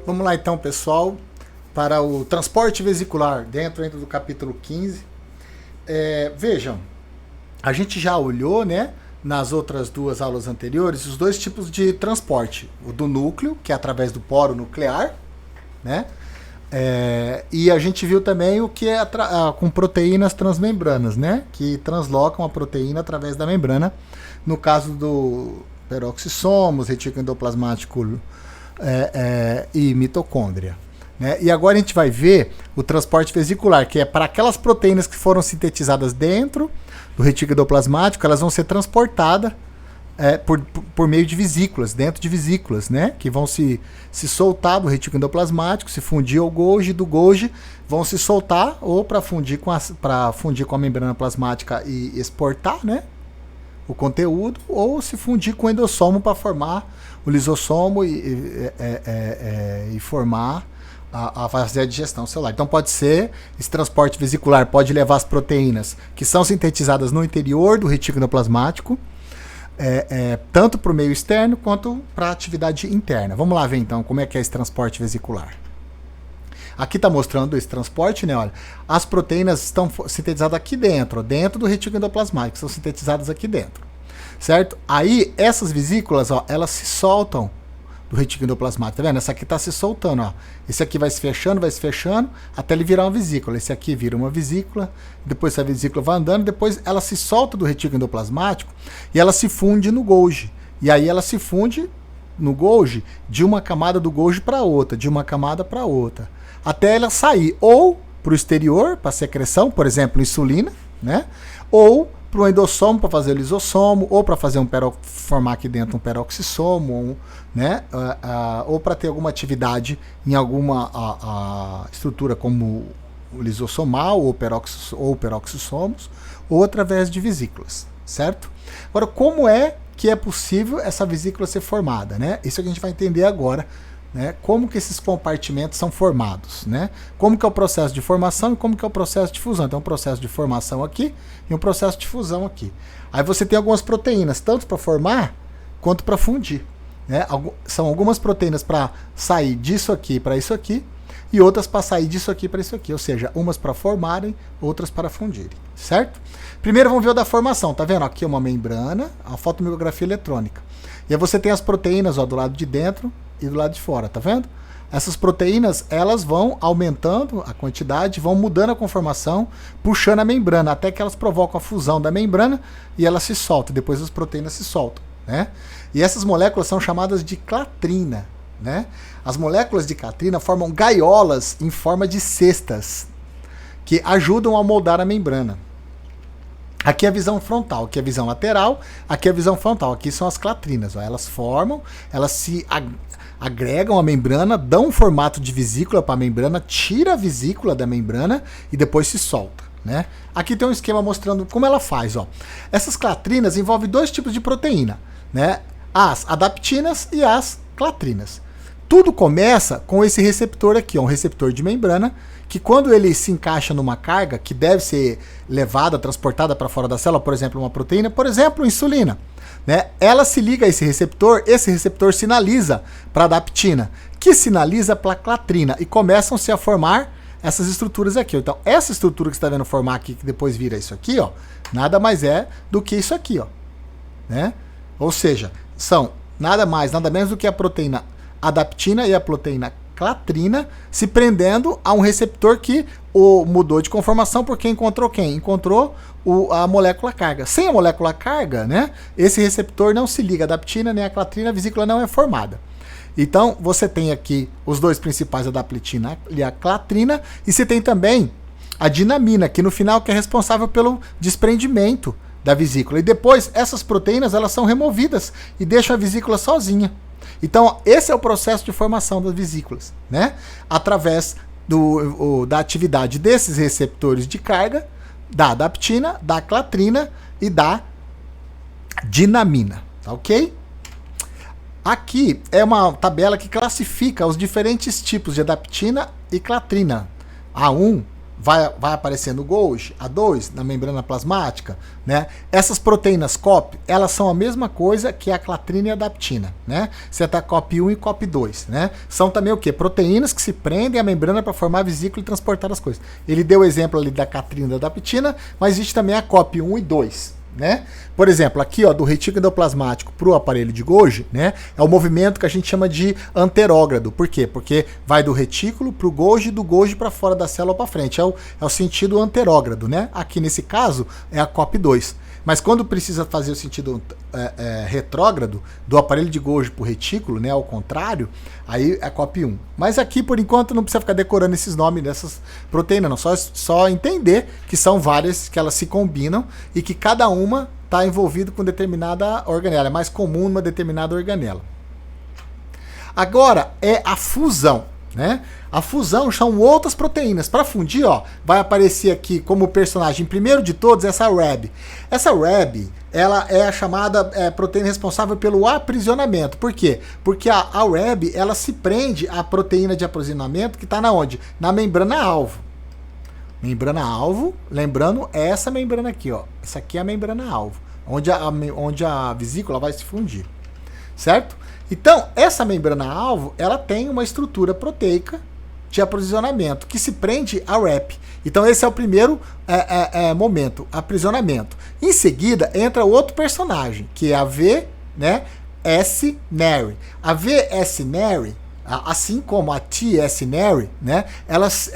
Vamos lá então, pessoal, para o transporte vesicular, dentro do capítulo 15. Vejam, a gente já olhou, né, nas outras duas aulas anteriores, os dois tipos de transporte. O do núcleo, que é através do poro nuclear, né? E a gente viu também o que é com proteínas transmembranas, né? Que translocam a proteína através da membrana. No caso do peroxissomos, retículo endoplasmático e mitocôndria. Né? E agora a gente vai ver o transporte vesicular, que é para aquelas proteínas que foram sintetizadas dentro do retículo endoplasmático, elas vão ser transportadas por meio de vesículas, dentro de vesículas, né? Que vão se soltar do retículo endoplasmático, se fundir ao Golgi, do Golgi vão se soltar ou para fundir com a membrana plasmática e exportar, né? O conteúdo, ou se fundir com o endossomo para formar o lisossomo e formar a fazer a digestão celular. Então pode ser, esse transporte vesicular pode levar as proteínas que são sintetizadas no interior do retículo endoplasmático, tanto para o meio externo quanto para a atividade interna. Vamos lá ver então como é que é esse transporte vesicular. Aqui está mostrando esse transporte, né? Olha, as proteínas estão sintetizadas aqui dentro do retículo endoplasmático, são sintetizadas aqui dentro, certo? Aí essas vesículas, ó, elas se soltam do retículo endoplasmático, tá vendo? Essa aqui está se soltando, ó. Esse aqui vai se fechando, até ele virar uma vesícula. Esse aqui vira uma vesícula, depois essa vesícula vai andando, depois ela se solta do retículo endoplasmático e ela se funde no Golgi. E aí ela se funde no Golgi de uma camada do Golgi para outra, de uma camada para outra, até ela sair ou para o exterior, para secreção, por exemplo, insulina, né? Ou para o endossomo, para fazer o lisossomo, ou para fazer formar aqui dentro um peroxissomo, né? Ou para ter alguma atividade em alguma estrutura como o lisossomal ou peroxissomos, ou através de vesículas, certo? Agora, como é que é possível essa vesícula ser formada, né? Isso que a gente vai entender agora, né? Como que esses compartimentos são formados, né? Como que é o processo de formação e como que é o processo de fusão. Então, um processo de formação aqui e um processo de fusão aqui. Aí você tem algumas proteínas, tanto para formar quanto para fundir, né? São algumas proteínas para sair disso aqui para isso aqui e outras para sair disso aqui para isso aqui, ou seja, umas para formarem, outras para fundirem, certo? Primeiro vamos ver o da formação, tá vendo? Aqui é uma membrana, a fotomiografia eletrônica. E aí você tem as proteínas, ó, do lado de dentro e do lado de fora, tá vendo? Essas proteínas, elas vão aumentando a quantidade, vão mudando a conformação, puxando a membrana, até que elas provocam a fusão da membrana e ela se solta, depois as proteínas se soltam, né? E essas moléculas são chamadas de clatrina, né? As moléculas de clatrina formam gaiolas em forma de cestas, que ajudam a moldar a membrana. Aqui é a visão frontal, aqui é a visão lateral, aqui é a visão frontal, aqui são as clatrinas, ó. Elas formam, elas se agregam à membrana, dão um formato de vesícula para a membrana, tira a vesícula da membrana e depois se solta, né? Aqui tem um esquema mostrando como ela faz, ó. Essas clatrinas envolvem dois tipos de proteína, né? As adaptinas e as clatrinas. Tudo começa com esse receptor aqui, ó, um receptor de membrana, que quando ele se encaixa numa carga que deve ser levada, transportada para fora da célula, por exemplo, uma proteína, por exemplo, insulina, né? Ela se liga a esse receptor sinaliza para a adaptina, que sinaliza para a clatrina, e começam-se a formar essas estruturas aqui. Então, essa estrutura que você está vendo formar aqui, que depois vira isso aqui, ó, nada mais é do que isso aqui, ó, né? Ou seja, são nada mais, nada menos do que a proteína adaptina e a proteína clatrina se prendendo a um receptor que mudou de conformação porque encontrou quem? Encontrou a molécula carga. Sem a molécula carga, né, esse receptor não se liga à adaptina nem à clatrina, a vesícula não é formada. Então, você tem aqui os dois principais, a adaptina e a clatrina, e você tem também a dinamina, que no final que é responsável pelo desprendimento da vesícula. E depois, essas proteínas elas são removidas e deixam a vesícula sozinha. Então, esse é o processo de formação das vesículas, né? Através da atividade desses receptores de carga, da adaptina, da clatrina e da dinamina, tá ok? Aqui é uma tabela que classifica os diferentes tipos de adaptina e clatrina. A1, vai aparecer no Golgi, A2, na membrana plasmática, né? Essas proteínas COP, elas são a mesma coisa que a clatrina e a daptina, né? COP1 e COP2, né? São também o quê? Proteínas que se prendem à membrana para formar vesícula e transportar as coisas. Ele deu o exemplo ali da clatrina e da daptina, mas existe também a COP1 e 2. Né? Por exemplo, aqui ó, do retículo endoplasmático para o aparelho de Golgi, né, é o movimento que a gente chama de anterógrado. Por quê? Porque vai do retículo para o Golgi, do Golgi para fora da célula para frente. É o sentido anterógrado. Né? Aqui nesse caso é a COP2. Mas quando precisa fazer o sentido retrógrado, do aparelho de Golgi para o retículo, né, ao contrário, aí é COP1. Mas aqui, por enquanto, não precisa ficar decorando esses nomes dessas proteínas, não. Só entender que são várias, que elas se combinam e que cada uma está envolvida com determinada organela. É mais comum numa determinada organela. Agora é a fusão. Né? A fusão são outras proteínas. Para fundir, ó, vai aparecer aqui como personagem primeiro de todos essa Rab. Essa Rab, ela é a chamada proteína responsável pelo aprisionamento. Por quê? Porque a Rab, ela se prende à proteína de aprisionamento que está na onde? Na membrana alvo. Membrana alvo, lembrando, é essa membrana aqui, ó. Essa aqui é a membrana alvo, onde a vesícula vai se fundir. Certo? Então, essa membrana-alvo, ela tem uma estrutura proteica de aprisionamento, que se prende a RAP. Então, esse é o primeiro momento, aprisionamento. Em seguida, entra outro personagem, que é a VS-Neri. A VS-Neri, assim como a TS-Neri, né, elas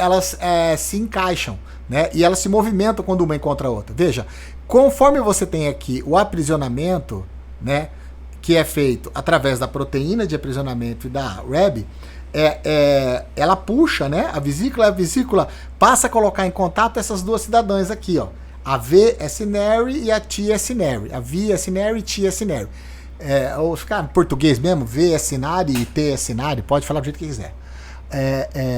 se encaixam, né, e elas se movimentam quando uma encontra a outra. Veja, conforme você tem aqui o aprisionamento, né, que é feito através da proteína de aprisionamento e da Rab, ela puxa, né, a vesícula passa a colocar em contato essas duas cidadãs aqui, ó, a VS-Neri e a TS-Neri, a VS-Neri e TS-Neri. Ou ficar em português mesmo, VS-Neri e TS-Neri, pode falar do jeito que quiser.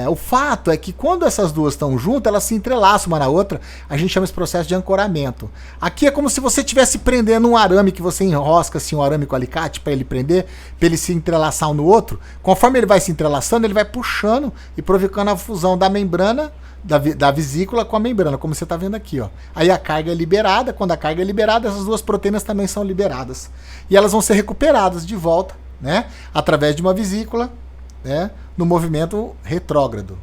O fato é que quando essas duas estão juntas, elas se entrelaçam uma na outra, a gente chama esse processo de ancoramento. Aqui é como se você estivesse prendendo um arame que você enrosca assim, um arame com alicate para ele prender, para ele se entrelaçar um no outro. Conforme ele vai se entrelaçando, ele vai puxando e provocando a fusão da membrana, da vesícula com a membrana, como você está vendo aqui, ó. Aí a carga é liberada, quando a carga é liberada, essas duas proteínas também são liberadas. E elas vão ser recuperadas de volta, né, através de uma vesícula, né, no movimento retrógrado.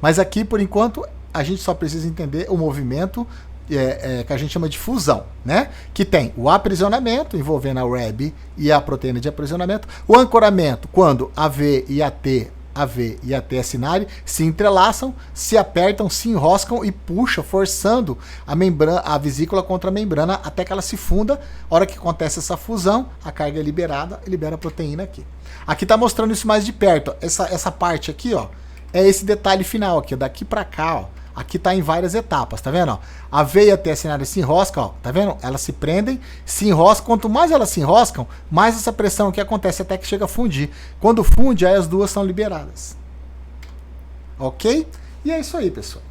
Mas aqui, por enquanto, a gente só precisa entender o movimento que a gente chama de fusão, né? Que tem o aprisionamento, envolvendo a Rab e a proteína de aprisionamento, o ancoramento, quando a V e a TS-Neri se entrelaçam, se apertam, se enroscam e puxam, forçando a vesícula contra a membrana até que ela se funda. A hora que acontece essa fusão, a carga é liberada e libera a proteína aqui. Aqui está mostrando isso mais de perto. Essa parte aqui, ó, é esse detalhe final aqui, daqui para cá, ó. Aqui está em várias etapas, tá vendo? Ó? A V e a TS-Neri se enroscam, ó, tá vendo? Elas se prendem, se enroscam. Quanto mais elas se enroscam, mais essa pressão aqui acontece até que chega a fundir. Quando funde, aí as duas são liberadas. Ok? E é isso aí, pessoal.